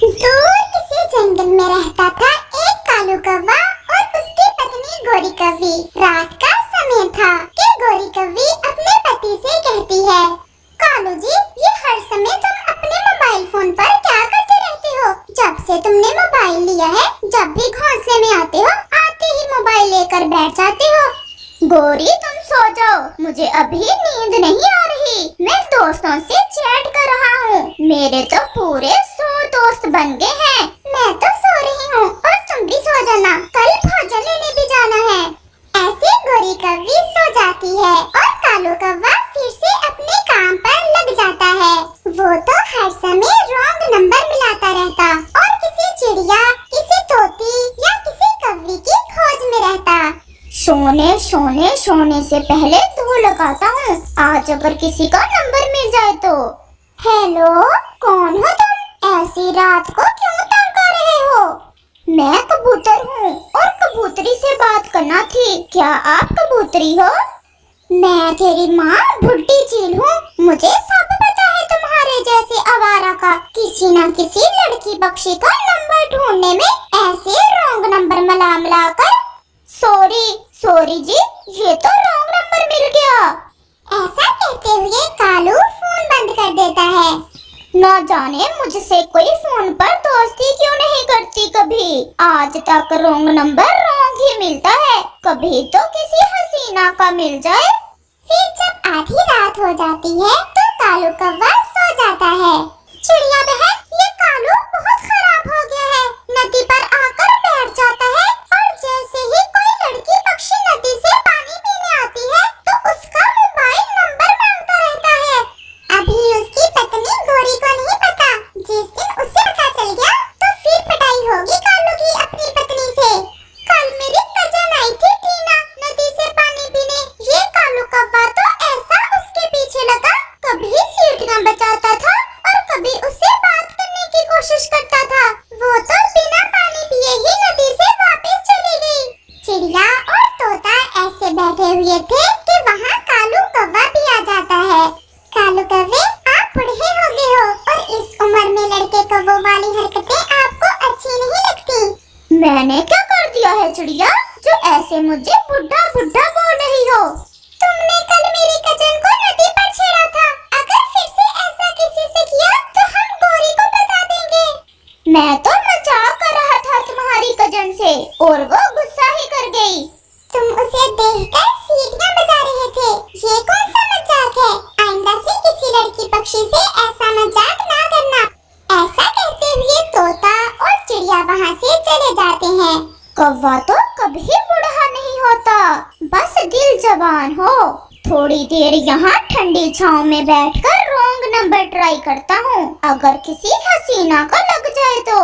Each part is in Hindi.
दूर किसी जंगल में रहता था एक कालू कौवा और उसकी पत्नी गोरी कौवी। रात का समय था कि गोरी कौवी अपने पति से कहती है, कालू जी, ये हर समय तुम अपने मोबाइल फोन पर क्या करते रहते हो? जब से तुमने मोबाइल लिया है, जब भी घोंसले में आते हो, आते ही मोबाइल लेकर बैठ जाते हो। गोरी, तुम सो जाओ, मुझे अभी नींद नहीं आ रही। मैं दोस्तों से चैट कर रहा हूँ। मेरे तो पूरे 100 दोस्त बन गए हैं। मैं तो सो रही हूँ और तुम भी सो जाना, कल भोजन लेने भी जाना है। ऐसे गोरी कौवी सो जाती है और कालू कौवा फिर से अपने काम पर लग जाता है। वो तो हर समय रॉन्ग नंबर मिलाता रहता और किसी चिड़िया, किसी तोती या किसी कौवी की खोज में रहता। सोने से पहले धो लगाता हूँ, आज अगर किसी का नंबर मिल जाए तो। हेलो, कौन हो तुम? ऐसी रात को क्यों तंग कर रहे हो? मैं कबूतर हूँ और कबूतरी से बात करना थी। क्या आप कबूतरी हो? मैं तेरी माँ बुड्ढी चील हूँ। मुझे सब पता है तुम्हारे जैसे आवारा का किसी न किसी लड़की बख्शी का नंबर ढूंढने में ऐसे रॉन्ग नंबर मिला कर। सॉरी जी, ये तो रॉन्ग नंबर मिल गया। ऐसा कहते हुए कालू फोन बंद कर देता है। न जाने मुझसे कोई फोन पर दोस्ती क्यों नहीं करती कभी। आज तक रॉन्ग नंबर रॉन्ग ही मिलता है। कभी तो किसी हसीना का मिल जाए। फिर जब आधी रात हो जाती है तो कालू कौवा सो जाता है। चिड़िया बहन, ये कालू बहुत खराब हो गया है। नदी पर आकर बैठ जाता है और जैसे ही कोई लड़की पक्षी नदी से पानी पीने आती है तो उसका मोबाइल नंबर मांगता रहता है। अभी उसकी पत्नी गोरी को नहीं पता। जिस दिन उसे पता चल गया तो फिर पिटाई होगी कालू की अपनी पत्नी से। कल मेरी कजन आई थी टीना नदी से पानी पीने। ये कालू कौवा तो ऐसा उसके पीछे लगा, कभी सीटियां बचाता था और कभी उससे बात करने की कोशिश करता था। वो तो बिना पानी पिए ही नदी से वापस चली गई। चिड़िया और तोता ऐसे बैठे हुए थे कि वहाँ कालू कौवा भी आ जाता है। कालू कौवे, आप बूढ़े हो गए हो और इस उम्र में लड़के कौवों वाली हरकतें आपको अच्छी नहीं लगती। मैंने क्या कर दिया है चिड़िया, जो ऐसे मुझे बुढ़ा बुढ़ा बोल रही हो? तुमने कल मेरी कजन को नदी पर छेड़ा था। अगर फिर से ऐसा किसी से किया तो हम गोरी को बता देंगे। मैं तो मजाक कर रहा था तुम्हारी कजन से और वो गुस्सा ही कर गई। तुम उसे देखकर सीटियां बजा रहे थे। ये कौन सा मजाक है? आइंदा से किसी लड़की पक्षी से ऐसा मजाक ना करना। ऐसा कहते हुए तोता और चिड़िया वहाँ से चले जाते हैं। कौवा तो कभी बुढ़ा नहीं होता, बस दिल जवान हो। थोड़ी देर यहाँ ठंडी छांव में बैठकर रॉन्ग नंबर ट्राई करता हूँ। अगर किसी हसीना का लग जाए तो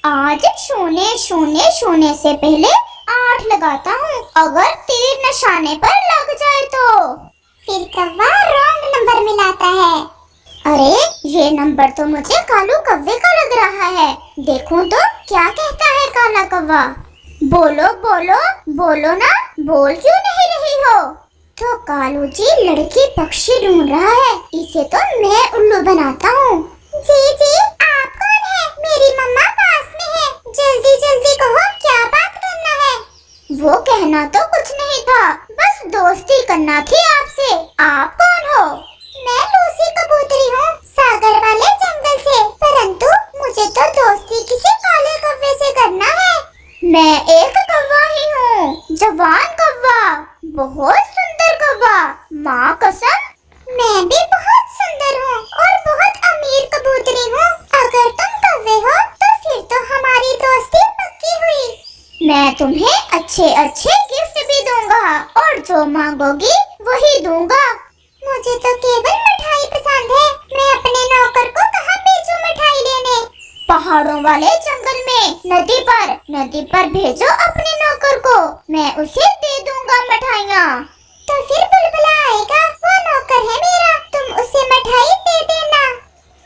आज सोने से पहले 8 लगाता हूँ। अगर तीर निशाने पर लग जाए तो फिर कौवा रॉन्ग नंबर मिलाता है। अरे, ये नंबर तो मुझे कालू कौवे का लग रहा है। देखूं तो क्या कहता है काला कौवा। बोलो ना, बोल क्यों नहीं रही हो? तो कालू जी लड़की पक्षी ढूंढ रहा है, इसे तो मैं उल्लू बनाता हूँ। जी, आप कौन है? मेरी मम्मा पास में है, जल्दी कहो, क्या बात करना है? वो कहना तो कुछ नहीं था, बस दोस्ती करना थी आपसे। आप कौन हो? मैं लूसी कबूतरी हूँ, सागर वाले जंगल से। परंतु मुझे तो दोस्ती किसी काले कौवे से करना है। मैं एक कौवा ही हूँ, जवान कौवा, बहुत सुंदर कौवा, माँ कसम। मैं भी बहुत सुंदर हूँ और बहुत अमीर कबूतरी हूँ। अगर तुम कौवे हो तो फिर तो हमारी दोस्ती पक्की हुई। मैं तुम्हें अच्छे गिफ्ट भी दूंगा और जो मांगोगी वही दूंगा। मुझे तो केवल मिठाई पसंद है। मैं अपने नौकर को कहाँ भेजूं मिठाई लेने? पहाड़ों वाले जंगल में नदी पर भेजो अपने नौकर को, मैं उसे दे दूंगा मिठाइयाँ। तो फिर बुलबुला आएगा, वो नौकर है मेरा, तुम उसे मिठाई दे देना।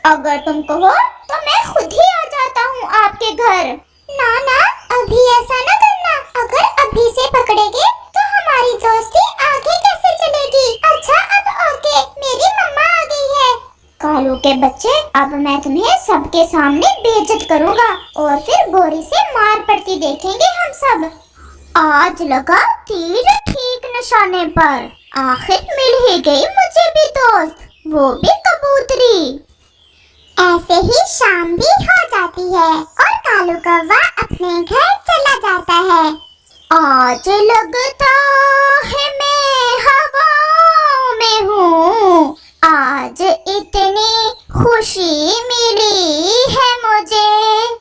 अगर तुम कहो तो मैं खुद ही आ जाता हूँ आपके घर। ना, अभी ऐसा न करना। अगर अभी से पकड़ेगे तो हमारी दोस्ती आगे कैसे चलेगी? अच्छा, अब ओके, मेरी मम्मा आ गई है। कालू के बच्चे, अब मैं तुम्हें सबके सामने बेइज्जत करूंगा और फिर गोरी से मार पड़ती देखेंगे हम सब। आज लगा तीर ठीक निशाने पर। आखिर मिल ही गई मुझे भी दोस्त, वो भी कबूतरी। ऐसे ही शाम भी हो जाती है और कालू कौवा अपने घर चला जाता है। आज लगता है मैं हवाओं में हूँ, आज इतनी खुशी मिली है मुझे।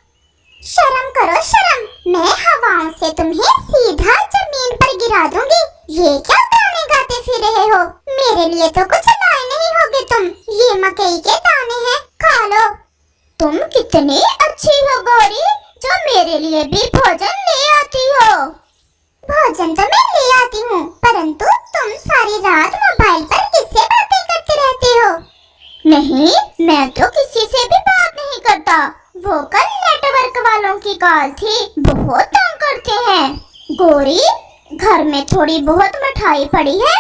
शर्म करो शर्म, मैं हवाओं से तुम्हें सीधा जमीन पर गिरा दूंगी। ये क्या गाने गाते फिर रहे हो? मेरे लिए तो कुछ लाए नहीं होगे तुम। ये मकई के दाने हैं, खा लो। तुम कितनी अच्छी हो गौरी, जो मेरे लिए भी भोजन ले आती हो। भोजन तो मैं ले आती हूँ, परंतु तुम सारी रात मोबाइल पर किससे बातें करते रहते हो? नहीं, मैं तो किसी से भी बात नहीं करता। वो कल नेटवर्क वालों की कॉल थी, बहुत तंग करते हैं। गोरी, घर में थोड़ी बहुत मिठाई पड़ी है?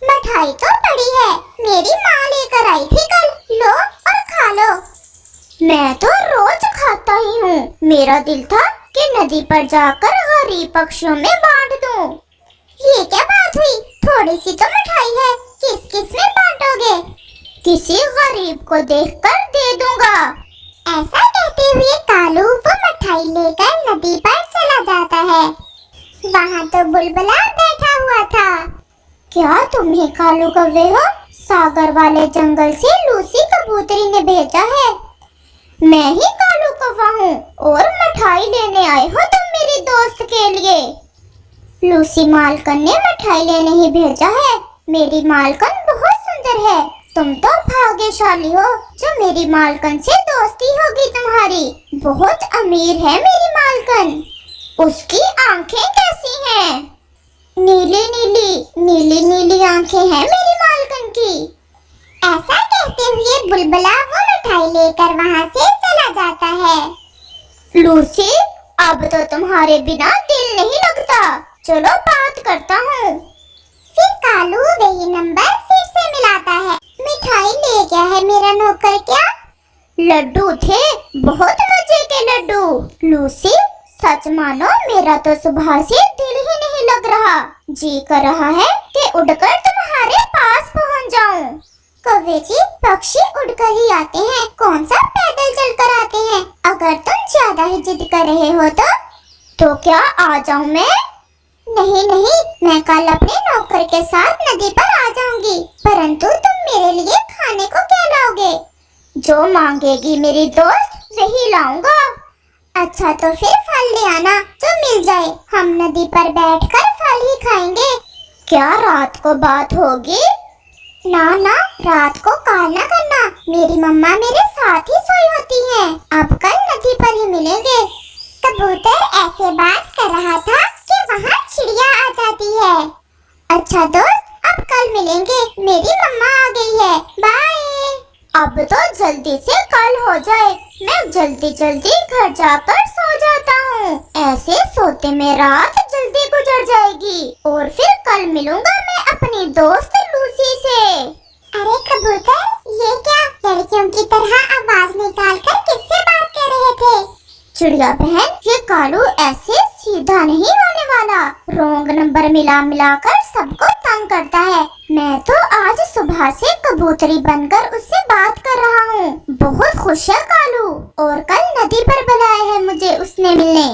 मिठाई तो पड़ी है, मेरी माँ लेकर आई थी कल, लो और खा लो। मैं तो रोज खाता ही हूँ। मेरा दिल था कि नदी पर जाकर गरीब पक्षियों में बांट दूं। ये क्या बात हुई? थोड़ी सी तो मिठाई है, किस किस में बांटोगे? किसी गरीब को देखकर दे दूंगा। ऐसा कहते हुए कालू वो मिठाई लेकर नदी पर चला जाता है। वहाँ तो बुलबुला बैठा हुआ था। क्या तुम्हें कालू कौवे हो? सागर वाले जंगल से लूसी कबूतरी ने भेजा है। मैं ही कालू कौवा हूँ और मिठाई लेने आए हो तुम मेरी दोस्त के लिए। लूसी मालकन ने मिठाई लेने ही भेजा है। मेरी मालकन बहुत सुंदर है। तुम तो भाग्यशाली हो जो मेरी मालकन से दोस्ती होगी तुम्हारी। बहुत अमीर है मेरी मालकन। उसकी आंखें कैसी हैं? नीली नीली, नीली नीली आंखें हैं मेरी मालकन की। ऐसा कहते हुए बुलबुला वो मिठाई लेकर वहाँ से चला जाता है। लूसी, अब तो तुम्हारे बिना दिल नहीं लगता। चलो बात करता हूँ। फिर कालू वही नंबर फिर से मिलाता है। मिठाई ले गया है मेरा नौकर क्या? लड्डू थे, बहुत मजे के लड्डू। लूसी, सच मानो मेरा तो सुबह से दिल ही नहीं लग रहा। जी कर रहा है कि उड़कर तुम्हारे पास पहुँच जाऊँ। कौवे जी, पक्षी उड़कर ही आते हैं, कौन सा पैदल चलकर आते हैं। अगर तुम ज्यादा ही जिद कर रहे हो तो क्या आ जाऊं मैं? नहीं नहीं, मैं कल अपने नौकर के साथ नदी पर आ जाऊंगी, परंतु तुम मेरे लिए खाने को क्या लाओगे? जो मांगेगी मेरी दोस्त वही लाऊंगा। अच्छा तो फिर फल ले आना जो मिल जाए, हम नदी पर बैठकर फल ही खाएंगे। क्या रात को बात होगी? ना ना, रात को कॉल ना करना, मेरी मम्मा मेरे साथ ही सोई होती हैं। अब कल नदी पर ही मिलेंगे। कबूतर ऐसे बात कर रहा था कि वहाँ चिड़िया आ जाती है। अच्छा दोस्त, अब कल मिलेंगे, मेरी मम्मा आ गई है, बाय। अब तो जल्दी से कल हो जाए, मैं जल्दी जल्दी घर जाकर सो जाता हूँ। ऐसे सोते में रात जल्दी गुजर जाएगी और फिर कल मिलूंगा मैं अपनी दोस्त लूसी से। अरे कबूतर, ये क्या लड़कियों की तरह आवाज निकालकर किससे बात कर रहे थे? चिड़िया बहन, ये कालू ऐसे सीधा नहीं होने वाला। रॉन्ग नंबर मिला मिलाकर सबको तंग करता है। मैं तो आज सुबह से कबूतरी बनकर उससे बात कर रहा हूँ। बहुत खुश है कालू और कल नदी पर बुलाया है मुझे उसने मिलने।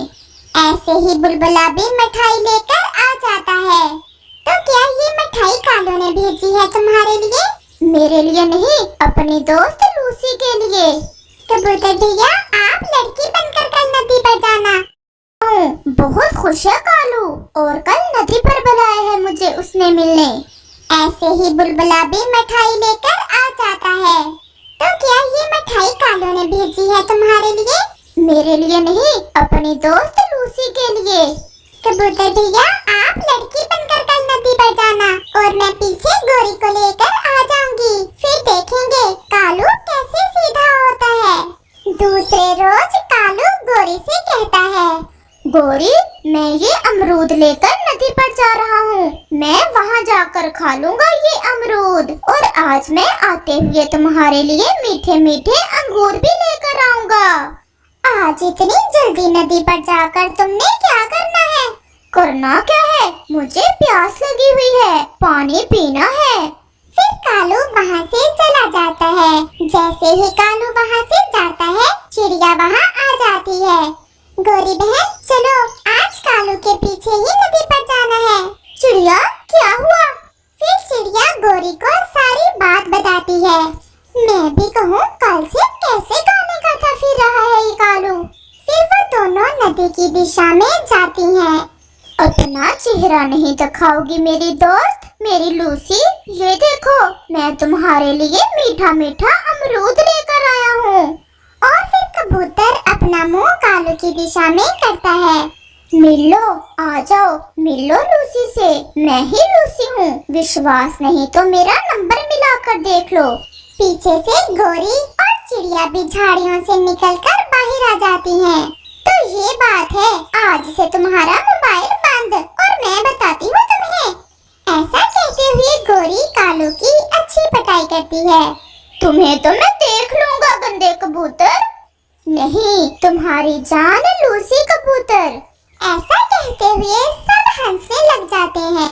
ऐसे ही बुलबुला भी मिठाई लेकर आ जाता है। तो क्या ये मिठाई कालू ने भेजी है तुम्हारे लिए? मेरे लिए नहीं, अपनी दोस्त लूसी के लिए। कबूतर भैया, आप लड़की बनकर कल नदी पर जाना। बहुत खुश है कालू और कल नदी पर बुलाया है मुझे उसने मिलने। ऐसे ही बुलबुला भी मिठाई लेकर आ जाता है। तो क्या ये मिठाई कालू ने भेजी है तुम्हारे लिए? मेरे लिए नहीं, अपनी दोस्त लूसी के लिए। कबूतर भैया, आप लड़की बनकर कल नदी पर जाना और मैं पीछे गोरी को लेकर आ जाऊंगी। फिर देखेंगे कालू कैसे सीधा होता है। दूसरे रोज कालू गोरी से कहता है, गोरी, मैं ये अमरूद लेकर नदी पर जा रहा हूँ। मैं वहाँ जाकर खा लूँगा ये अमरूद, और आज मैं आते हुए तुम्हारे लिए मीठे मीठे अंगूर भी लेकर आऊँगा। आज इतनी जल्दी नदी पर जाकर तुमने क्या करना है? करना क्या है? मुझे प्यास लगी हुई है, पानी पीना है। फिर कालू वहाँ से चला जाता है। जैसे ही कालू वहाँ से जाता है, चिड़िया वहाँ आ जाती है। गोरी बहन, चलो आज कालू के पीछे ही नदी पर जाना है। चिड़िया, क्या हुआ? फिर चिड़िया गोरी को सारी बात बताती है। मैं भी कहूँ, कल से कैसे गाने गाता फिर रहा है ये कालू। फिर वो दोनों नदी की दिशा में जाती हैं। अपना चेहरा नहीं दिखाओगी मेरी दोस्त, मेरी लूसी? ये देखो, मैं तुम्हारे लिए मीठा मीठा अमरूद लेकर आया हूँ। और फिर कबूतर अपना मुंह कालू की दिशा में करता है। मिलो, आ जाओ, मिलो लूसी से। मैं ही लूसी हूँ। विश्वास नहीं तो मेरा नंबर मिलाकर देख लो। पीछे से गोरी और चिड़िया भी झाड़ियों से निकलकर बाहर आ जाती हैं। तो ये बात है, आज से तुम्हारा मोबाइल बंद, और मैं बताती हूँ तुम्हें। ऐसा कहते हुए गोरी कालू की अच्छी पिटाई करती है। तुम्हें तो मैं देख लूंगा गंदे कबूतर। नहीं, तुम्हारी जान लूसी कबूतर। ऐसा कहते हुए सब हंसने लग जाते हैं।